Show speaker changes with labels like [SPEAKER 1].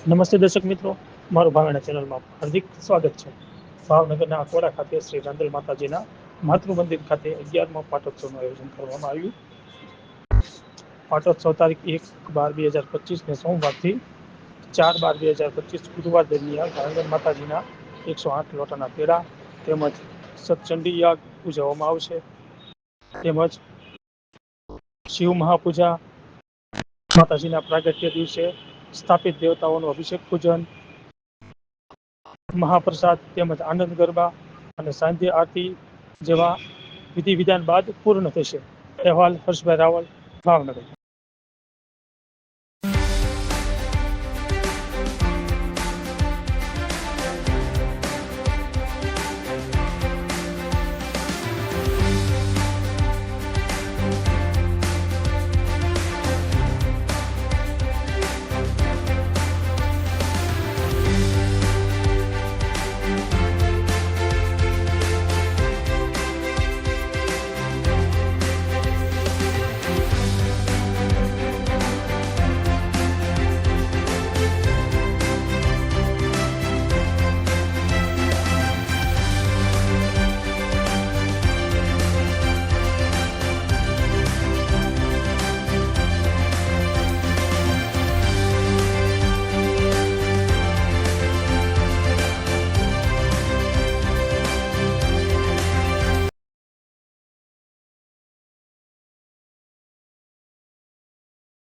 [SPEAKER 1] નમસ્તે દર્શક મિત્રો, મારું ભાવના ચેનલમાં હાર્દિક સ્વાગત છે. ભાવનગરના અકોડા ખાતે શ્રી રાંદલ માતાજીના માતૃ મંદિર ખાતે 11મા પાટોત્સવનું આયોજન કરવામાં આવ્યું. પાટોત્સવ તારીખ 1/12/2025 સોમવારથી 4/12/2025 ગુરુવાર દરમિયાન રાંદલ માતાજીના 108 લોટાના પેડા તેમજ સતચંડી યાગ ઉજવવામાં આવશે. તેમજ શિવ મહાપૂજા, માતાજીના પ્રાગટ્ય દિવસે સ્થાપિત દેવતાઓનું અભિષેક પૂજન, મહાપ્રસાદ તેમજ આનંદ ગરબા અને સાંજે આરતી જેવા વિધિ વિધાન બાદ પૂર્ણ થશે. અહેવાલ હર્ષભાઈ રાવલ, ભાવનગર.